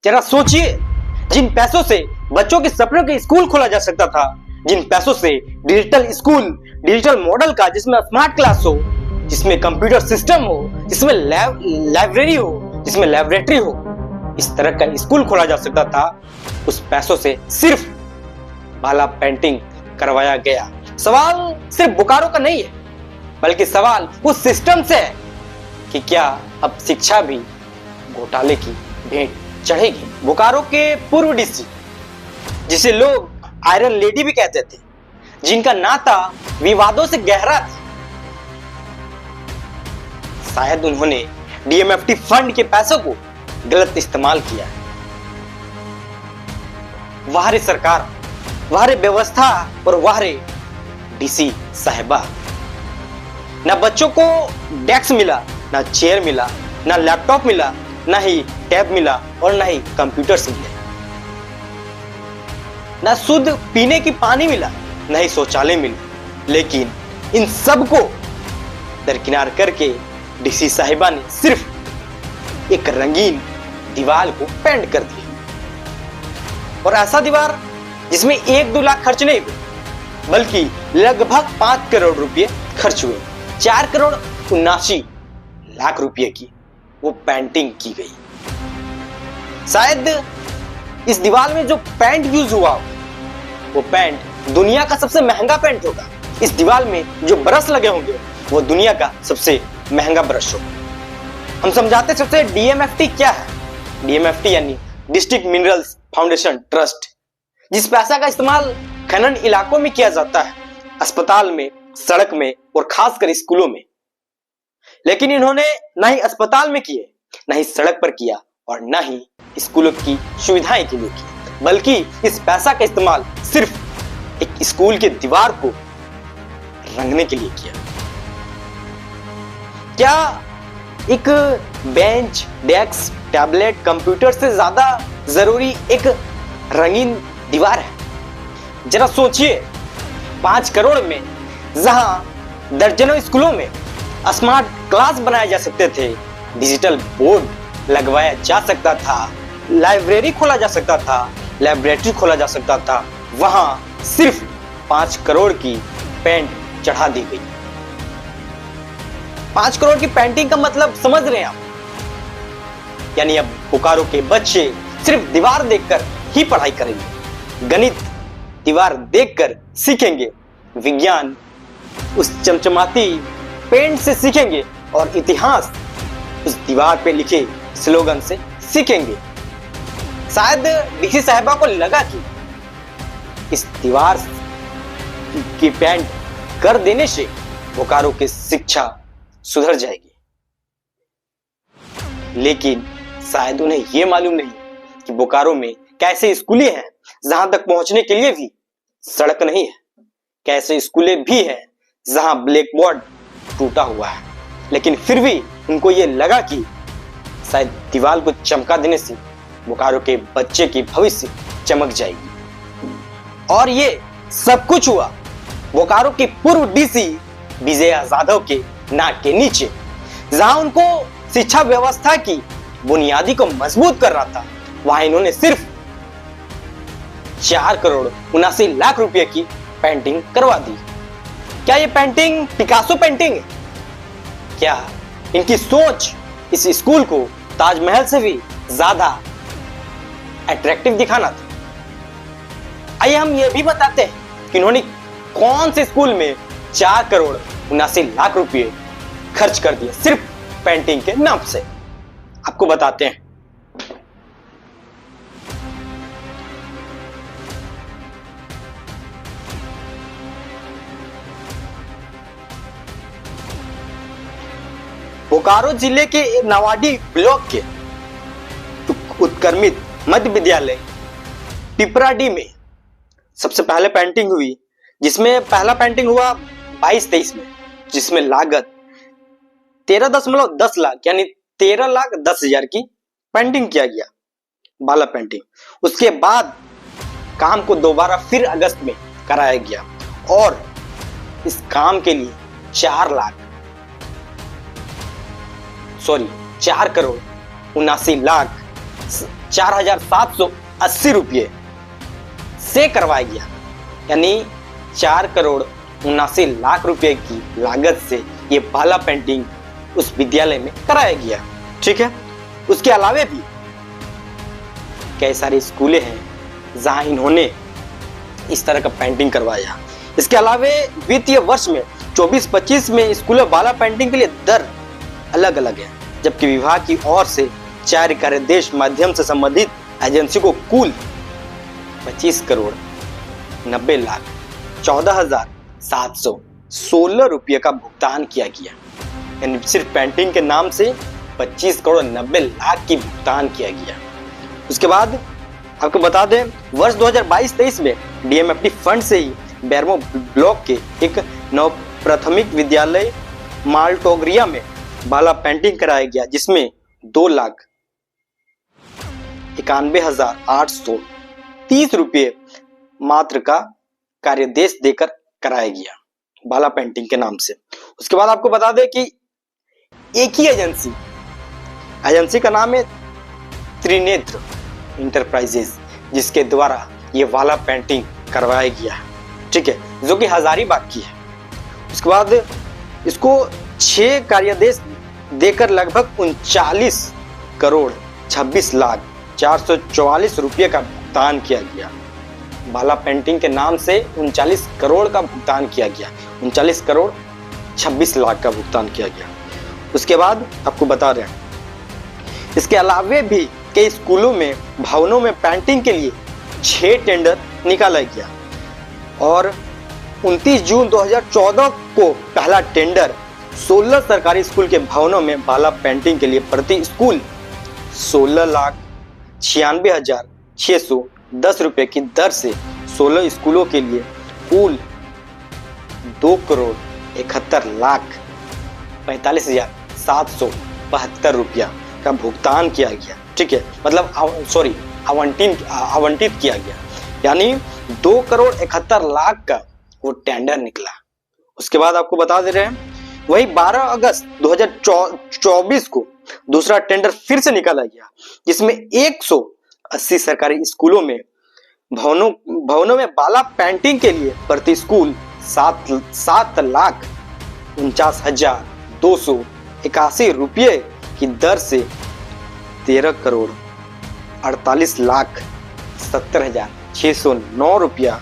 जरा सोचिए, जिन पैसों से बच्चों के सपनों के स्कूल खोला जा सकता था, जिन पैसों से डिजिटल स्कूल, डिजिटल मॉडल का, जिसमें स्मार्ट क्लास हो, जिसमें कंप्यूटर सिस्टम हो, जिसमें लाइब्रेरी हो, जिसमें लेबोरेटरी हो, इस तरह का स्कूल खोला जा सकता था, उस पैसों से सिर्फ भाला पेंटिंग करवाया गया। सवाल सिर्फ बोकारो का नहीं है, बल्कि सवाल उस सिस्टम से है कि क्या अब शिक्षा भी घोटाले की भेंट चढ़ेगी। बोकारो के पूर्व डीसी, जिसे लोग आयरन लेडी भी कहते थे, जिनका नाता विवादों से गहरा था, शायद उन्होंने डीएमएफटी फंड के पैसों को गलत इस्तेमाल किया। वाह रे सरकार, वाह रे व्यवस्था और वाह रे डीसी साहिबा। ना बच्चों को डेस्क मिला, ना चेयर मिला, ना लैपटॉप मिला, ना ही टैब मिला और ना ही कंप्यूटर मिले। ना शुद्ध पीने की पानी मिला, ना ही शौचालय मिला। लेकिन इन सब को दरकिनार करके डीसी साहिबा ने सिर्फ एक रंगीन दीवार को पेंट कर दिया। और ऐसा दीवार जिसमें 1-2 लाख खर्च नहीं हुए, बल्कि लगभग 5 करोड़ रुपए खर्च हुए। 4,79,00,000 रुपए की वो पेंटिंग की गई। शायद इस दीवार में जो पेंट यूज हुआ, वो पेंट दुनिया का सबसे महंगा पेंट होगा। इस दीवार में जो ब्रश लगे होंगे, वो दुनिया का सबसे महंगा ब्रश होगा। हम समझाते सबसे डीएमएफटी क्या है। डीएमएफटी यानी डिस्ट्रिक्ट मिनरल्स फाउंडेशन ट्रस्ट, जिस पैसा का इस्तेमाल खनन इलाकों में किया जाता है, अस्पताल में, सड़क में और खासकर स्कूलों में। लेकिन इन्होंने ना ही अस्पताल में किए, ना ही सड़क पर किया और ना ही स्कूलों की सुविधाएं के लिए की, बल्कि इस पैसा का इस्तेमाल सिर्फ एक स्कूल के दीवार को रंगने के लिए किया। क्या एक बेंच, डेस्क, टैबलेट, कंप्यूटर से ज्यादा जरूरी एक रंगीन दीवार है? जरा सोचिए, 5 करोड़ में जहां दर्जनों स्कूलों में स्मार्ट क्लास बनाए जा सकते थे, डिजिटल बोर्ड लगवाया जा सकता था, लाइब्रेरी खोला जा सकता था, लेबोरेटरी खोला जा सकता था, वहां सिर्फ 5 करोड़ की पेंट चढ़ा दी गई। 5 करोड़ की पेंटिंग का मतलब समझ रहे हैं आप? यानी अब बोकारो के बच्चे सिर्फ दीवार देखकर ही पढ़ाई करेंगे, गणित दीवार देखकर सीखेंगे, विज्ञान उस चमचमाती पेंट से सीखेंगे और इतिहास उस दीवार पे लिखे स्लोगन से सीखेंगे। शायद डीसी साहिबा को लगा कि इस दीवार की पेंट कर देने से बोकारो की शिक्षा सुधर जाएगी। लेकिन शायद उन्हें यह मालूम नहीं कि बोकारो में कैसे स्कूलें हैं जहां तक पहुंचने के लिए भी सड़क नहीं है, कैसे स्कूलें भी हैं जहां ब्लैक बोर्ड टूटा हुआ है। लेकिन फिर भी उनको यह लगा कि शायद दीवार को चमका देने से बोकारो के बच्चे की भविष्य चमक जाएगी। और ये सब कुछ हुआ बोकारो के पूर्व डीसी विजया यादव के नाक के नीचे, जहां उनको शिक्षा व्यवस्था की बुनियादी को मजबूत कर रहा था, वहां इन्होंने सिर्फ 4,79,00,000 रुपए की पेंटिंग करवा दी। क्या ये पेंटिंग पिकासो पेंटिंग है? क्या इनकी सोच इस स्कूल को ताजमहल से भी ज्यादा अट्रैक्टिव दिखाना था? आइए हम ये भी बताते हैं कि इन्होंने कौन से स्कूल में 4,79,00,000 रुपए खर्च कर दिए सिर्फ पेंटिंग के नाम से। आपको बताते हैं। बोकारो जिले के नवाडी ब्लॉक के उत्क्रमित मध्य विद्यालय पिपराडी में सबसे पहले पेंटिंग हुई, जिसमें पहला पेंटिंग हुआ 22-23 में, जिसमें लागत 13.10 लाख यानी 13,10,000 की पेंटिंग किया गया, बाला पेंटिंग। उसके बाद काम को दोबारा फिर अगस्त में कराया गया और इस काम के लिए 4,79,00,000 4,780 रुपये से करवाया गया। यानी 4,79,00,000 रुपए की लागत से ये भाला पेंटिंग उस विद्यालय में कराया गया। ठीक है, उसके अलावे भी कई सारे स्कूलें हैं जहां इन्होंने इस तरह का पेंटिंग करवाया। इसके अलावे वित्तीय वर्ष में 24-25 में स्कूलों भाला पेंटिंग के लिए दर अलग अलग है, जबकि विभाग की ओर से 4 कार्यदेश माध्यम से संबंधित एजेंसी को कुल 25,14,716 रुपये का भुगतान किया गया। यानी सिर्फ पेंटिंग के नाम से 25,90,00,000 की भुगतान किया गया। उसके बाद आपको बता दें, वर्ष 2022-23 में डीएमएफटी फंड से ही बैरमो ब्लॉक के एक नव प्राथमिक विद्यालय माल्टोग्रिया में भाला पेंटिंग कराया गया, जिसमें 2,91,830 रुपये मात्र का कार्यदेश देकर कराया गया भाला पेंटिंग के नाम से। उसके बाद आपको बता दें कि एक ही एजेंसी का नाम है त्रिनेत्र इंटरप्राइजेस, जिसके द्वारा ये भाला पेंटिंग करवाया गया। ठीक है, जो कि हजारीबाग की है। उसके बाद इसको 6 कार्यादेश देकर लगभग 39,26,04,444 रुपये का भुगतान किया गया। भाला पेंटिंग के नाम से 39 करोड़ का भुगतान किया गया, 39,26,00,000 का भुगतान किया गया। उसके बाद आपको बता रहे हैं, इसके अलावे भी कई स्कूलों में भवनों में पेंटिंग के लिए 6 टेंडर निकाला गया और 29 जून 2014 को पहला टेंडर 16 सरकारी स्कूल के भवनों में भाला पेंटिंग के लिए प्रति स्कूल 16,96,610 रुपये की दर से 16 स्कूलों के लिए कुल 2,71,45,772 रुपया का भुगतान किया गया। ठीक है, मतलब आवंटित किया गया, यानी 2,71,00,000 का वो टेंडर निकला। उसके बाद आपको बता दे रहे हैं, वही 12 अगस्त 2024 को दूसरा टेंडर फिर से निकाला गया, जिसमें 180 सरकारी स्कूलों में भवनों में भाला पेंटिंग के लिए प्रति स्कूल 7,49,281 रुपये की दर से 13,48,70,609 रुपया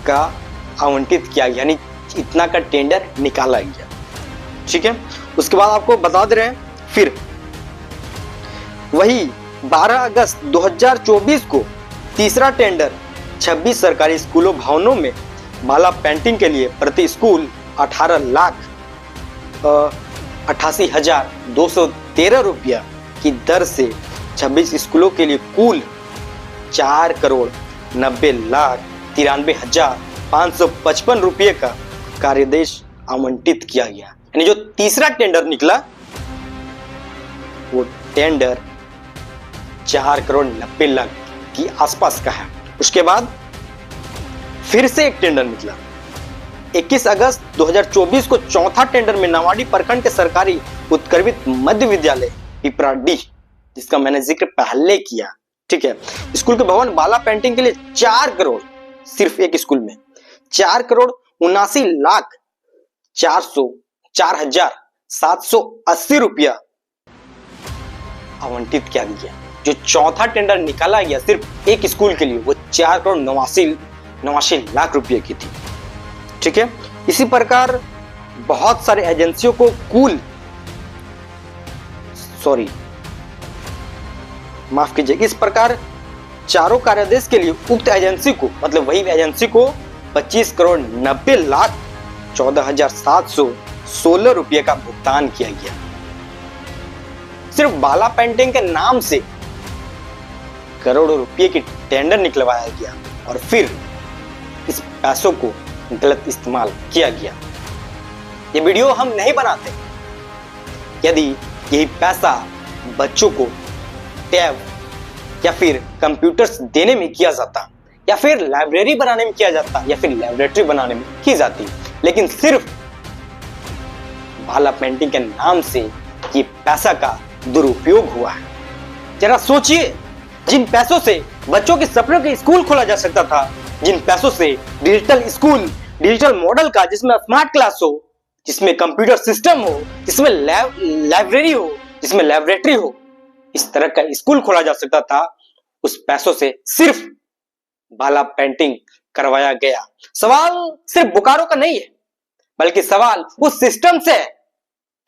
का आवंटित किया गया, यानी इतना का टेंडर निकाला गया। ठीक है, उसके बाद आपको बता दे रहे हैं, फिर वही 12 अगस्त 2024 को तीसरा टेंडर 26 सरकारी स्कूलों भवनों में भाला पेंटिंग के लिए प्रति स्कूल 18,88,213 रुपया की दर से 26 स्कूलों के लिए कुल 4,90,93,555 रुपये का कार्यदेश आवंटित किया गया। यानी जो तीसरा टेंडर निकला वो टेंडर 4,90,00,000 की आसपास का है। उसके बाद फिर से एक टेंडर निकला 21 अगस्त 2024 को चौथा टेंडर में नवाडी प्रखंड के सरकारी उत्क्रमित मध्य विद्यालय पिपराडीह, जिसका मैंने जिक्र पहले किया। ठीक है, स्कूल के भवन भाला पेंटिंग के लिए 4 करोड़, सिर्फ एक स्कूल में 4,79,04,780 रुपया आवंटित किया गया। जो चौथा टेंडर निकाला गया सिर्फ एक स्कूल के लिए, वो 4,89,00,000 रुपये की थी। ठीक है, इसी प्रकार बहुत सारे एजेंसियों को माफ कीजिए, इस प्रकार चारों कार्यादेश के लिए उक्त एजेंसी को, मतलब वही एजेंसी को 25,90,14,716 रुपये का भुगतान किया गया। सिर्फ भाला पेंटिंग के नाम से करोड़ों रुपये की टेंडर निकलवाया गया और फिर इस पैसों को गलत इस्तेमाल किया गया। ये वीडियो हम नहीं बनाते यदि यही पैसा बच्चों को टैब या फिर कंप्यूटर्स देने में किया जाता, या फिर लाइब्रेरी बनाने में किया जाता, या फिर लैबोरेटरी बनाने में की जाती, लेकिन सिर्फ भाला पेंटिंग के नाम से ये पैसा का दुरुपयोग हुआ है। जरा सोचिए, जिन पैसों से बच्चों के सपनों के स्कूल खोला जा सकता था, जिन पैसों से डिजिटल स्कूल, डिजिटल मॉडल का, जिसमें स्मार्ट क्लास हो, जिसमें कंप्यूटर सिस्टम हो, जिसमें लाइब्रेरी हो, जिसमें लेबोरेटरी हो, इस तरह का स्कूल खोला जा सकता था, उस पैसों से सिर्फ भाला पेंटिंग करवाया गया। सवाल सिर्फ बोकारो का नहीं है, बल्कि सवाल उस सिस्टम से है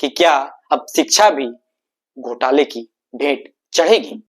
कि क्या अब शिक्षा भी घोटाले की भेंट चढ़ेगी।